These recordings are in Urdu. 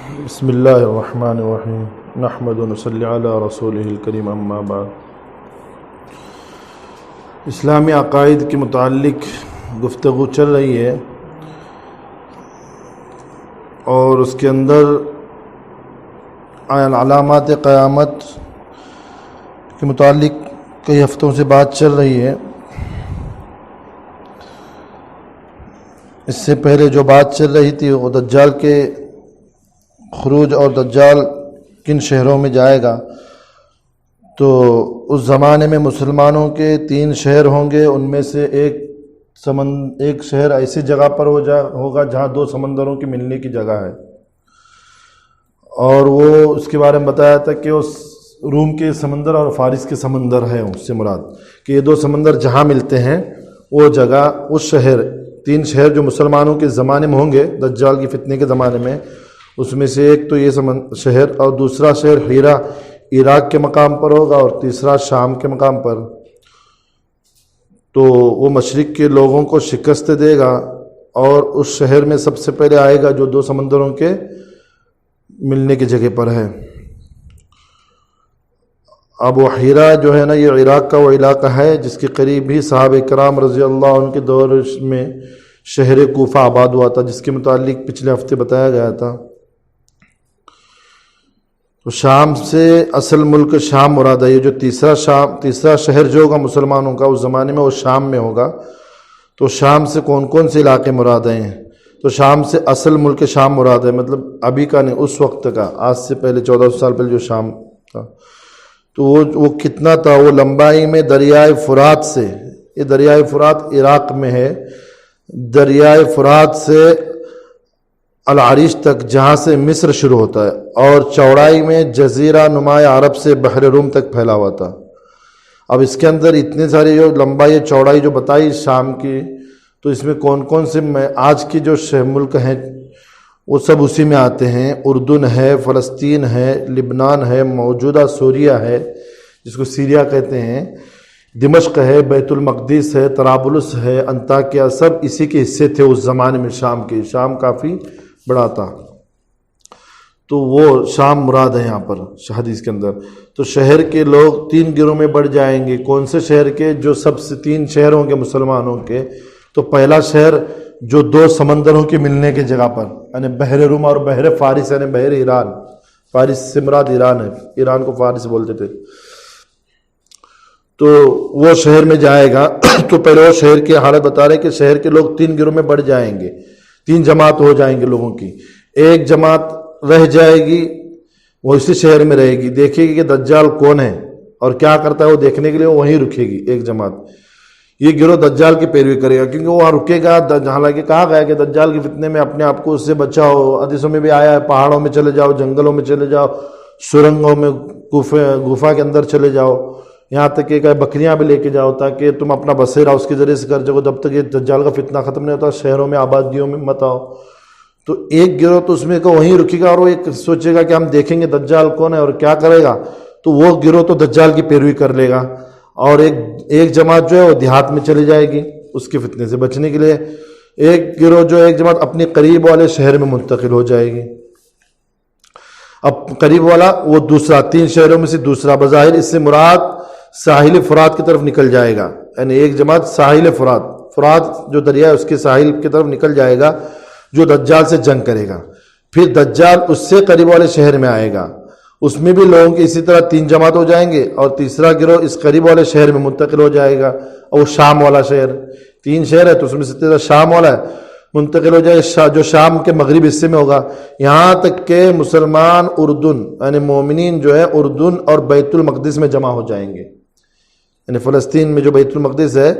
بسم اللہ الرحمن الرحیم نحمد و نصلی علی رسولہ الکریم اما بعد۔ اسلامی عقائد کے متعلق گفتگو چل رہی ہے اور اس کے اندر علامات قیامت کے متعلق کئی ہفتوں سے بات چل رہی ہے۔ اس سے پہلے جو بات چل رہی تھی وہ دجال کے خروج اور دجال کن شہروں میں جائے گا۔ تو اس زمانے میں مسلمانوں کے 3 شہر ہوں گے، ان میں سے ایک شہر ایسی جگہ پر ہوگا جہاں 2 سمندروں کی ملنے کی جگہ ہے، اور وہ اس کے بارے میں بتایا تھا کہ اس روم کے سمندر اور فارس کے سمندر ہے، اس سے مراد کہ یہ 2 سمندر جہاں ملتے ہیں وہ جگہ، اس شہر 3 شہر جو مسلمانوں کے زمانے میں ہوں گے دجال کی فتنے کے زمانے میں، اس میں سے ایک تو یہ شہر، اور دوسرا شہر ہیرا عراق کے مقام پر ہوگا، اور تیسرا شام کے مقام پر۔ تو وہ مشرق کے لوگوں کو شکست دے گا، اور اس شہر میں سب سے پہلے آئے گا جو 2 سمندروں کے ملنے کی جگہ پر ہے۔ اب وہ ہیرا جو ہے نا، یہ عراق کا وہ علاقہ ہے جس کے قریب ہی صحابہ کرام رضی اللہ عنہ کے دور میں شہر کوفہ آباد ہوا تھا، جس کے متعلق پچھلے ہفتے بتایا گیا تھا۔ تو شام سے اصل ملک شام مراد ہے، یہ جو تیسرا شہر جو ہوگا مسلمانوں کا اس زمانے میں وہ شام میں ہوگا۔ تو شام سے کون کون سے علاقے مراد ہیں؟ تو شام سے اصل ملک شام مراد ہے، مطلب ابھی کا نہیں، اس وقت کا، آج سے پہلے 1400 سال پہلے جو شام تھا۔ تو وہ کتنا تھا؟ وہ لمبائی میں دریائے فرات سے، یہ دریائے فرات عراق میں ہے، دریائے فرات سے العریش تک جہاں سے مصر شروع ہوتا ہے، اور چوڑائی میں جزیرہ نما عرب سے بحر روم تک پھیلا ہوا تھا۔ اب اس کے اندر اتنے سارے جو لمبائی چوڑائی جو بتائی شام کی، تو اس میں کون کون سے آج کی جو ملک ہیں وہ سب اسی میں آتے ہیں۔ اردن ہے، فلسطین ہے، لبنان ہے، موجودہ سوریہ ہے جس کو سیریا کہتے ہیں، دمشق ہے، بیت المقدس ہے، طرابلس ہے، انطاکیہ، سب اسی کے حصے تھے اس زمانے میں شام کے۔ شام کافی بڑا تھا، تو وہ شام مراد ہے یہاں پر حدیث کے اندر۔ تو شہر کے لوگ 3 گروہ میں بڑھ جائیں گے۔ کون سے شہر کے؟ جو سب سے 3 شہر ہوں گے مسلمانوں کے۔ تو پہلا شہر جو 2 سمندروں کے ملنے کی جگہ پر، یعنی بحر روم اور بحر فارس، یعنی بحر ایران، فارس سے مراد ایران ہے، ایران کو فارس بولتے تھے۔ تو وہ شہر میں جائے گا۔ تو پہلے وہ شہر کی حالت بتا رہے کہ شہر کے لوگ 3 گروہ میں بڑھ جائیں گے، 3 جماعت ہو جائیں گے لوگوں کی۔ ایک جماعت رہ جائے گی، وہ اسی شہر میں رہے گی، دیکھے گی کہ دجال کون ہے اور کیا کرتا ہے، وہ دیکھنے کے لیے وہ وہیں رکے گی ایک جماعت۔ یہ گروہ دجال کی پیروی کرے گا، کیونکہ وہ وہاں رکے گا۔ حالانکہ کہا گیا کہ دجال کے فتنے میں اپنے آپ کو اس سے بچاؤ، حدیثوں میں بھی آیا ہے، پہاڑوں میں چلے جاؤ، جنگلوں میں چلے جاؤ، سرنگوں میں، گفا کے اندر چلے جاؤ، یہاں تک کہ بکریاں بھی لے کے جاؤ تاکہ تم اپنا بسیرا اس کے ذریعے سے کر جاؤ، جب تک یہ دجال کا فتنہ ختم نہیں ہوتا شہروں میں، آبادیوں میں مت آؤ۔ تو ایک گروہ تو اس میں کو وہیں رکے گا، اور وہ ایک سوچے گا کہ ہم دیکھیں گے دجال کون ہے اور کیا کرے گا، تو وہ گروہ تو دجال کی پیروی کر لے گا، اور ایک جماعت جو ہے وہ دیہات میں چلی جائے گی اس کے فتنے سے بچنے کے لیے۔ ایک گروہ جو ہے، ایک جماعت اپنے قریب والے شہر میں منتقل ہو جائے گی۔ اب قریب والا وہ دوسرا، 3 شہروں میں سے دوسرا، بظاہر اس سے مراد ساحل فرات کی طرف نکل جائے گا، یعنی ایک جماعت ساحل فرات جو دریا ہے اس کے ساحل کی طرف نکل جائے گا، جو دجال سے جنگ کرے گا۔ پھر دجال اس سے قریب والے شہر میں آئے گا، اس میں بھی لوگوں کی اسی طرح 3 جماعت ہو جائیں گے، اور تیسرا گروہ اس قریب والے شہر میں منتقل ہو جائے گا، اور وہ شام والا شہر، 3 شہر ہے تو اس میں سے تیسرا شام والا ہے، منتقل ہو جائے جو شام کے مغرب حصے میں ہوگا، یہاں تک کہ مسلمان اردن، یعنی مومنین جو ہے اردن اور بیت المقدس میں جمع ہو جائیں گے، یعنی فلسطین میں جو بیت المقدس ہے،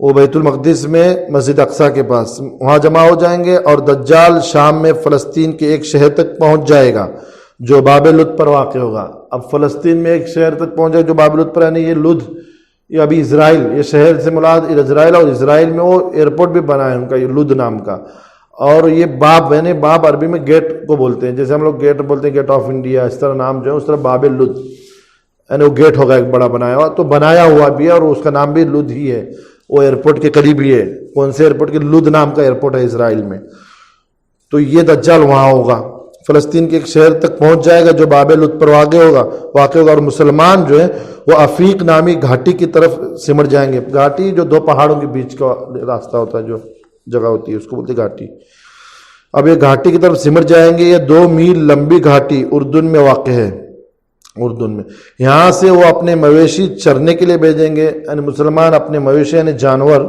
وہ بیت المقدس میں مسجد اقصیٰ کے پاس وہاں جمع ہو جائیں گے، اور دجال شام میں فلسطین کے ایک شہر تک پہنچ جائے گا جو باب لد پر واقع ہوگا۔ اب فلسطین میں ایک شہر تک پہنچ جائے جو باب لد پر، یعنی یہ لد، یہ ابھی اسرائیل، یہ شہر سے مراد اسرائیل، اور اسرائیل میں وہ ایئرپورٹ بھی بنا ہے ان کا، یہ لد نام کا۔ اور یہ باب، یعنی باب عربی میں گیٹ کو بولتے ہیں، جیسے ہم لوگ گیٹ بولتے ہیں، گیٹ آف انڈیا، اس طرح نام جو ہے اس طرح باب لد، یعنی وہ گیٹ ہوگا ایک بڑا بنایا ہوا، تو بنایا ہوا بھی ہے اور اس کا نام بھی لد ہی ہے، وہ ایئرپورٹ کے قریب ہی ہے۔ کون سے ایئرپورٹ کے؟ لد نام کا ایئرپورٹ ہے اسرائیل میں۔ تو یہ دجال وہاں ہوگا، فلسطین کے ایک شہر تک پہنچ جائے گا جو باب لط پر واقع ہوگا اور مسلمان جو ہے وہ عفیق نامی گھاٹی کی طرف سمٹ جائیں گے. گھاٹی جو دو پہاڑوں کے بیچ کا راستہ ہوتا ہے، جو جگہ ہوتی ہے اس کو بولتے ہیں گھاٹی. اب یہ گھاٹی کی طرف سمٹ جائیں گے. یہ 2 میل لمبی گھاٹی اردن میں واقع ہے. اردن میں یہاں سے وہ اپنے مویشی چرنے کے لیے بھیجیں گے. یعنی مسلمان اپنے مویشی یعنی جانور،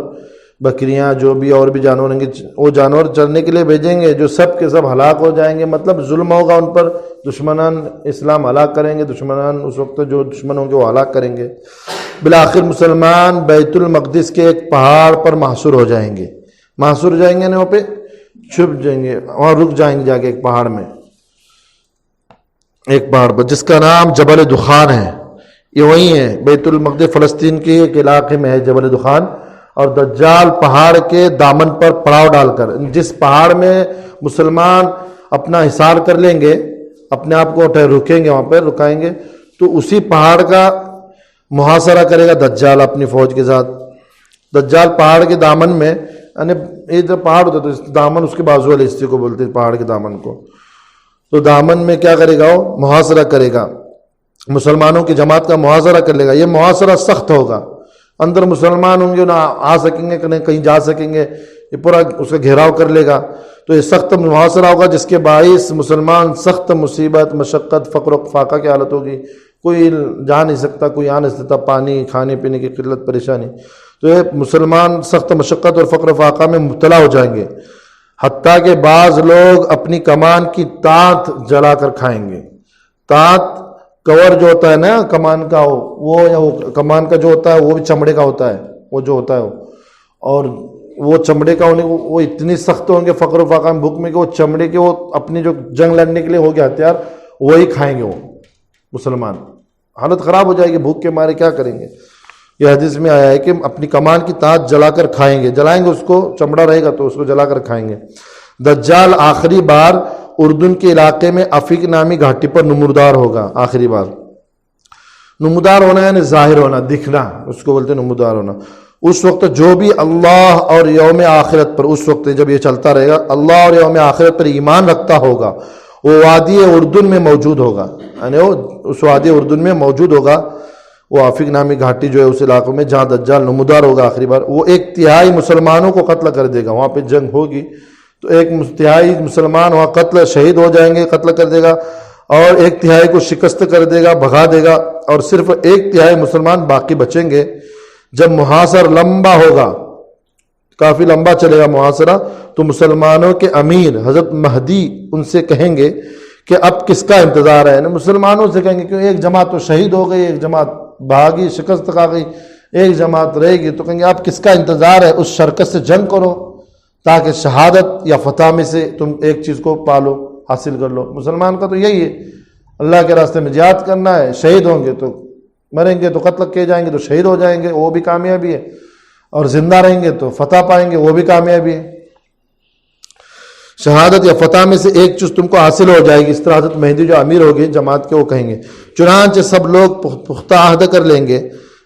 بکریاں جو بھی اور بھی جانور ہوں گے، وہ جانور چرنے کے لیے بھیجیں گے، جو سب کے سب ہلاک ہو جائیں گے. مطلب ظلم ہوگا ان پر، دشمنان اسلام ہلاک کریں گے، دشمنان اس وقت جو دشمن ہوں گے وہ ہلاک کریں گے. بالآخر مسلمان بیت المقدس کے ایک پہاڑ پر محصور ہو جائیں گے. محصور ہو جائیں گے یعنی وہاں پہ چھپ جائیں گے، وہاں رک جائیں گے جا کے ایک پہاڑ میں، ایک پہاڑ پر جس کا نام جبل دخان ہے. یہ وہی ہے بیت المقدس فلسطین کے ایک علاقے میں ہے جبل دخان. اور دجال پہاڑ کے دامن پر پڑاؤ ڈال کر، جس پہاڑ میں مسلمان اپنا حصار کر لیں گے، اپنے آپ کو رکیں گے، وہاں پہ رکائیں گے، تو اسی پہاڑ کا محاصرہ کرے گا دجال اپنی فوج کے ساتھ. دجال پہاڑ کے دامن میں، یعنی یہ جو پہاڑ ہوتا ہے تو دامن اس کے بازو والے حصے کو بولتے ہیں پہاڑ کے دامن کو. تو دامن میں کیا کرے گا؟ وہ محاصرہ کرے گا، مسلمانوں کی جماعت کا محاصرہ کر لے گا. یہ محاصرہ سخت ہوگا، اندر مسلمان ہوں گے، نہ آ سکیں گے، کہیں جا سکیں گے، یہ پورا اس کا گھیراؤ کر لے گا. تو یہ سخت محاصرہ ہوگا جس کے باعث مسلمان سخت مصیبت، مشقت، فقر و فاقہ کی حالت ہوگی. کوئی جا نہیں سکتا، کوئی آ نہیں سکتا، پانی کھانے پینے کی قلت پریشانی. تو یہ مسلمان سخت مشقت اور فقر و فاقہ میں مبتلا ہو جائیں گے. حتیٰ کہ بعض لوگ اپنی کمان کی تانت جلا کر کھائیں گے. تانت کور جو ہوتا ہے نا کمان کا، وہ کمان کا جو ہوتا ہے وہ بھی چمڑے کا ہوتا ہے، وہ جو ہوتا ہے اور وہ چمڑے کا ہونے وہ اتنی سخت ہوں گے فقر و فاقہ میں، بھوک میں، کہ وہ چمڑے کے وہ اپنی جو جنگ لڑنے کے لیے ہو گیا ہتھیار وہی کھائیں گے. وہ مسلمان حالت خراب ہو جائے گی، بھوک کے مارے کیا کریں گے. یہ حدیث میں آیا ہے کہ اپنی کمان کی تانت جلا کر کھائیں گے. جلائیں گے، اس کو چمڑا رہے گا تو اس کو جلا کر کھائیں گے. دجال آخری بار اردن کے علاقے میں عفیق نامی گھاٹی پر نمودار ہوگا. آخری بار نمودار ہونا یعنی ظاہر ہونا، دکھنا، اس کو بولتے ہیں نمودار ہونا. اس وقت جو بھی اللہ اور یوم آخرت پر، اس وقت جب یہ چلتا رہے گا، اللہ اور یوم آخرت پر ایمان رکھتا ہوگا، وہ وادی اردن میں موجود ہوگا. یعنی وہ اس وادی اردن میں موجود ہوگا، وہ عفیق نامی گھاٹی جو ہے اس علاقوں میں جہاں دجال نمودار ہوگا آخری بار. وہ 1/3 مسلمانوں کو قتل کر دے گا. وہاں پہ جنگ ہوگی تو 1/3 مسلمان وہاں قتل شہید ہو جائیں گے، قتل کر دے گا، اور 1/3 کو شکست کر دے گا، بھگا دے گا، اور صرف 1/3 مسلمان باقی بچیں گے. جب محاصر لمبا ہوگا، کافی لمبا چلے گا محاصرہ، تو مسلمانوں کے امیر حضرت مہدی ان سے کہیں گے کہ اب کس کا انتظار ہے. مسلمانوں سے کہیں گے کہ ایک جماعت تو شہید ہو گئی، ایک جماعت بھاگی، شکست کھا گئی، ایک جماعت رہے گی. تو کہیں گے اب کس کا انتظار ہے؟ اس شرکت سے جنگ کرو تاکہ شہادت یا فتح میں سے تم ایک چیز کو پالو، حاصل کر لو. مسلمان کا تو یہی ہے، اللہ کے راستے میں جہاد کرنا ہے. شہید ہوں گے تو مریں گے تو قتل کیے جائیں گے تو شہید ہو جائیں گے، وہ بھی کامیابی ہے، اور زندہ رہیں گے تو فتح پائیں گے، وہ بھی کامیابی ہے. شہادت یا فتح میں سے ایک چیز تم کو حاصل ہو جائے گی. اس طرح حضرت مہدی جو امیر ہوگی جماعت کے، وہ کہیں گے. چنانچہ سب لوگ پختہ عہد کر لیں گے،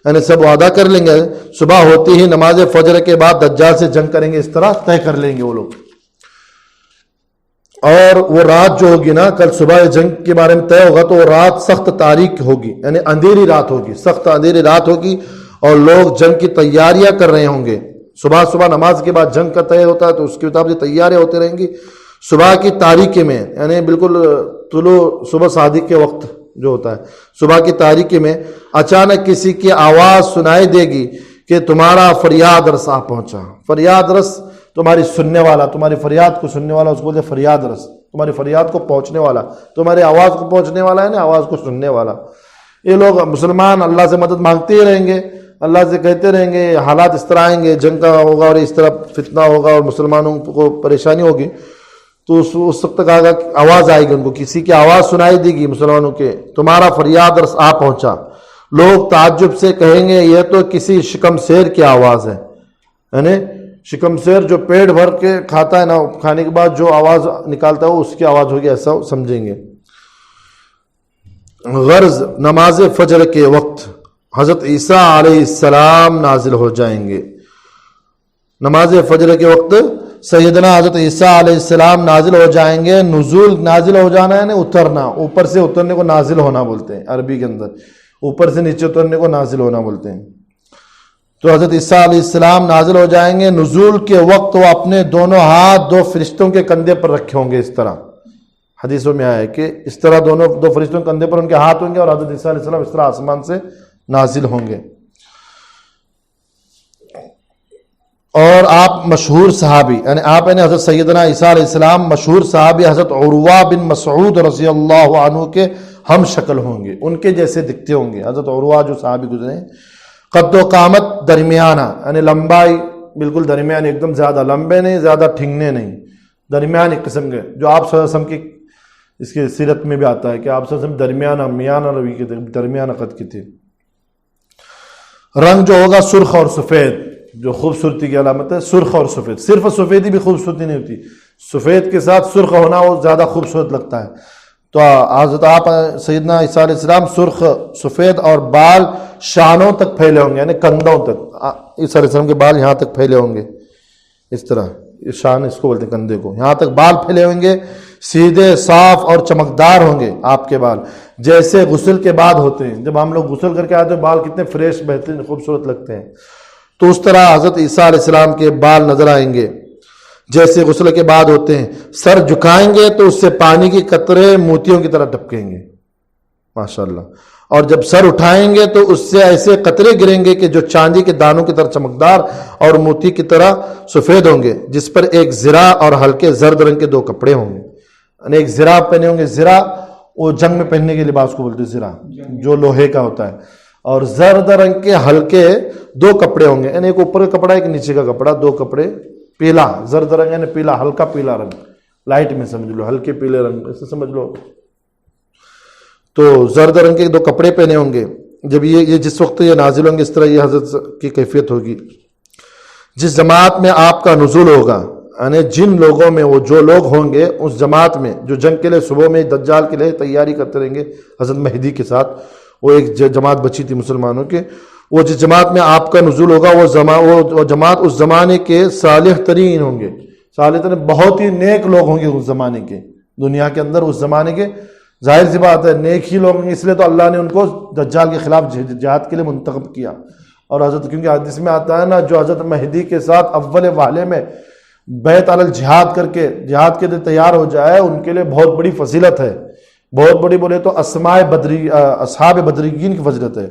یعنی سب وعدہ کر لیں گے، صبح ہوتی ہی نماز فجر کے بعد دجال سے جنگ کریں گے. اس طرح طے کر لیں گے وہ لوگ. اور وہ رات جو ہوگی نا، کل صبح جنگ کے بارے میں طے ہوگا، تو وہ رات سخت تاریک ہوگی، یعنی اندھیری رات ہوگی، سخت اندھیری رات ہوگی، اور لوگ جنگ کی تیاریاں کر رہے ہوں گے. صبح نماز کے بعد جنگ کا طے ہوتا ہے تو اس کے مطابق تیاریاں ہوتی رہیں گی. صبح کی تاریکی میں، یعنی بالکل طلوع صبح صادق کے وقت جو ہوتا ہے، صبح کی تاریکی میں اچانک کسی کی آواز سنائی دے گی کہ تمہارا فریاد رس آ پہنچا. فریاد رس تمہاری سننے والا، تمہاری فریاد کو سننے والا، اس کو بولتے فریاد رس، تمہاری فریاد کو پہنچنے والا، تمہاری آواز کو پہنچنے والا ہے نا، آواز کو سننے والا. یہ لوگ مسلمان اللہ سے مدد مانگتے ہی رہیں گے، اللہ سے کہتے رہیں گے. حالات اس طرح آئیں گے، جنگ کا ہوگا اور اس طرح فتنہ ہوگا اور مسلمانوں کو پریشانی ہوگی، تو اس وقت تک آواز آئے گی، ان کو کسی کی آواز سنائی دے گی مسلمانوں کے، تمہارا فریاد رس آ پہنچا. لوگ تعجب سے کہیں گے یہ تو کسی شکم سیر کی آواز ہے. یعنی شکم سیر جو پیٹ بھر کے کھاتا ہے نا، کھانے کے بعد جو آواز نکالتا ہے وہ اس کی آواز ہوگی، ایسا سمجھیں گے. غرض نماز فجر کے وقت حضرت عیسیٰ علیہ السلام نازل ہو جائیں گے. نماز فجر کے وقت سیدنا حضرت عیسیٰ علیہ السلام نازل ہو جائیں گے. نزول نازل ہو جانا یعنی اترنا, اوپر سے اترنے کو نازل ہونا بولتے ہیں عربی کے اندر, اوپر سے نیچے اترنے کو نازل ہونا بولتے ہیں. تو حضرت عیسیٰ علیہ السلام نازل ہو جائیں گے. نزول کے وقت وہ اپنے دونوں ہاتھ دو فرشتوں کے کندھے پر رکھے ہوں گے. اس طرح حدیثوں میں آیا ہے کہ اس طرح دو فرشتوں کے کندھے پر ان کے ہاتھ ہوں گے, اور حضرت عیسیٰ علیہ السلام اس طرح آسمان سے نازل ہوں گے. اور آپ مشہور صحابی یعنی حضرت سیدنا عیسیٰ علیہ السلام مشہور صحابی حضرت عروہ بن مسعود رضی اللہ عنہ کے ہم شکل ہوں گے, ان کے جیسے دکھتے ہوں گے. حضرت عروہ جو صحابی گزرے ہیں, قد و قامت درمیانہ یعنی لمبائی بالکل درمیانی, ایک دم زیادہ لمبے نہیں زیادہ ٹھنگنے نہیں, درمیانی قسم کے, جو آپ صلی اللہ علیہ وسلم کی اس کی سیرت میں بھی آتا ہے کہ آپ صلی اللہ علیہ وسلم درمیانہ میانہ روی کے درمیانہ قد کی تھے. رنگ جو ہوگا سرخ اور سفید, جو خوبصورتی کی علامت ہے سرخ اور سفید. صرف سفیدی بھی خوبصورتی نہیں ہوتی, سفید کے ساتھ سرخ ہونا وہ زیادہ خوبصورت لگتا ہے. تو حضرت آپ سیدنا عیسیٰ علیہ السلام سرخ سفید, اور بال شانوں تک پھیلے ہوں گے یعنی کندھوں تک. عیسیٰ علیہ السلام کے بال یہاں تک پھیلے ہوں گے, اس طرح شان اس کو بولتے ہیں کندھے کو, یہاں تک بال پھیلے ہوں گے. سیدھے صاف اور چمکدار ہوں گے آپ کے بال, جیسے غسل کے بعد ہوتے ہیں. جب ہم لوگ غسل کر کے آتے ہیں بال کتنے فریش بہترین خوبصورت لگتے ہیں, تو اس طرح حضرت عیسیٰ علیہ السلام کے بال نظر آئیں گے جیسے غسل کے بعد ہوتے ہیں. سر جھکائیں گے تو اس سے پانی کی قطرے موتیوں کی طرح ٹپکیں گے ماشاءاللہ, اور جب سر اٹھائیں گے تو اس سے ایسے قطرے گریں گے کہ جو چاندی کے دانوں کی طرح چمکدار اور موتی کی طرح سفید ہوں گے, جس پر ایک زرہ اور ہلکے زرد رنگ کے دو کپڑے ہوں گے. یعنی ایک زرہ پہنے ہوں گے, زرہ وہ جنگ میں پہننے کے لباس کو بولتے ہیں زرہ, جو لوہے کا ہوتا ہے, اور زرد رنگ کے ہلکے دو کپڑے ہوں گے. یعنی ایک اوپر کا کپڑا ایک نیچے کا کپڑا, دو کپڑے. پیلا زرد رنگ یعنی پیلا, ہلکا پیلا رنگ, لائٹ میں سمجھ لو, ہلکے پیلے رنگ ایسے سمجھ لو. تو زرد رنگ کے دو کپڑے پہنے ہوں گے. جب یہ جس وقت یہ نازل ہوں گے اس طرح یہ حضرت کی کیفیت ہوگی. جس جماعت میں آپ کا نزول ہوگا یعنی جن لوگوں میں, وہ جو لوگ ہوں گے اس جماعت میں جو جنگ کے لیے صبح میں دجال کے لیے تیاری کرتے رہیں گے حضرت مہدی کے ساتھ. وہ ایک جماعت بچی تھی مسلمانوں کے, وہ جس جماعت میں آپ کا نزول ہوگا وہ جماعت اس زمانے کے صالح ترین ہوں گے. صالح ترین بہت ہی نیک لوگ ہوں گے اس زمانے کے, دنیا کے اندر اس زمانے کے. ظاہر سی بات ہے نیک ہی لوگ ہوں گے, اس لیے تو اللہ نے ان کو دجال کے خلاف جہاد کے لیے منتخب کیا. اور حضرت کیونکہ حدیث میں آتا ہے نا, جو حضرت مہدی کے ساتھ اول والے میں بیت علی الجہاد کر کے جہاد کے لیے تیار ہو جائے, ان کے لیے بہت بڑی فضیلت ہے. بہت بڑی بولے تو اصحاب بدرین کی فضیلت ہے.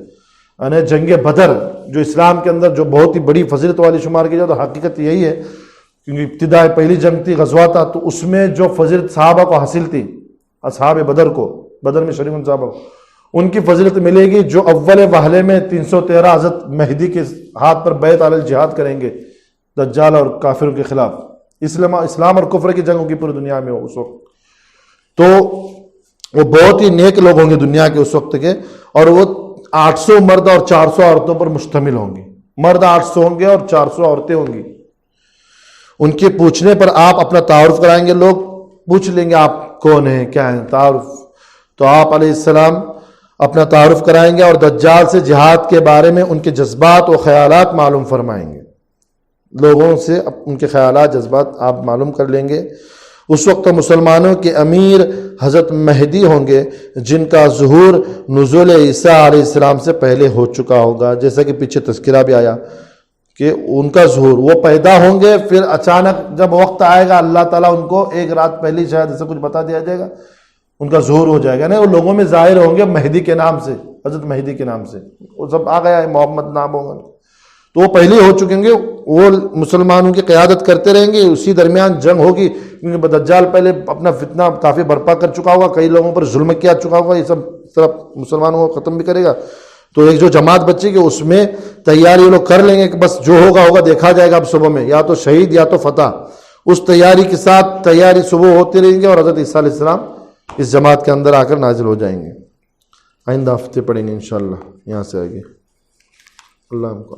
یعنی جنگ بدر جو اسلام کے اندر جو بہت ہی بڑی فضیلت والی شمار کی جائے, تو حقیقت یہی ہے کیونکہ ابتدا پہلی جنگ تھی, غزوہ تھا, تو اس میں جو فضیلت صحابہ کو حاصل تھی, اصحاب بدر کو, بدر میں شریک صحابہ کو, ان کی فضیلت ملے گی جو اول وہلے میں 313 حضرت مہدی کے ہاتھ پر بیت علی الجہاد کریں گے دجال اور کافروں کے خلاف. اسلام اور کفر کی جنگ ہوگی پوری دنیا میں اس وقت. تو وہ بہت ہی نیک لوگ ہوں گے دنیا کے اس وقت کے, اور وہ 800 مرد اور 400 عورتوں پر مشتمل ہوں گی. مرد 800 ہوں گے اور 400 عورتیں ہوں گی. ان کے پوچھنے پر آپ اپنا تعارف کرائیں گے, لوگ پوچھ لیں گے آپ کون ہیں کیا ہیں تعارف, تو آپ علیہ السلام اپنا تعارف کرائیں گے اور دجال سے جہاد کے بارے میں ان کے جذبات و خیالات معلوم فرمائیں گے. لوگوں سے ان کے خیالات جذبات آپ معلوم کر لیں گے. اس وقت مسلمانوں کے امیر حضرت مہدی ہوں گے جن کا ظہور نزول عیسیٰ علیہ السلام سے پہلے ہو چکا ہوگا, جیسا کہ پیچھے تذکرہ بھی آیا کہ ان کا ظہور وہ پیدا ہوں گے, پھر اچانک جب وقت آئے گا اللہ تعالیٰ ان کو ایک رات پہلی شاید ایسا کچھ بتا دیا جائے گا, ان کا ظہور ہو جائے گا. نا وہ لوگوں میں ظاہر ہوں گے مہدی کے نام سے, حضرت مہدی کے نام سے, وہ سب آ گیا ہے, محمد نام ہوگا, تو وہ پہلے ہو چکیں گے. وہ مسلمانوں کی قیادت کرتے رہیں گے, اسی درمیان جنگ ہوگی کیونکہ دجال پہلے اپنا فتنہ کافی برپا کر چکا ہوگا, کئی لوگوں پر ظلم کیا چکا ہوگا, یہ سب طرف مسلمانوں کو ختم بھی کرے گا. تو ایک جو جماعت بچے گی اس میں تیاری وہ لوگ کر لیں گے کہ بس جو ہوگا ہوگا, دیکھا جائے گا اب صبح میں, یا تو شہید یا تو فتح. اس تیاری کے ساتھ تیاری صبح ہوتی رہیں گے, اور حضرت عیسیٰ علیہ السلام اس جماعت کے اندر آ کر نازل ہو جائیں گے. آئندہ ہفتے پڑھیں گے انشاءاللہ یہاں سے آگے. اللہ ہم کو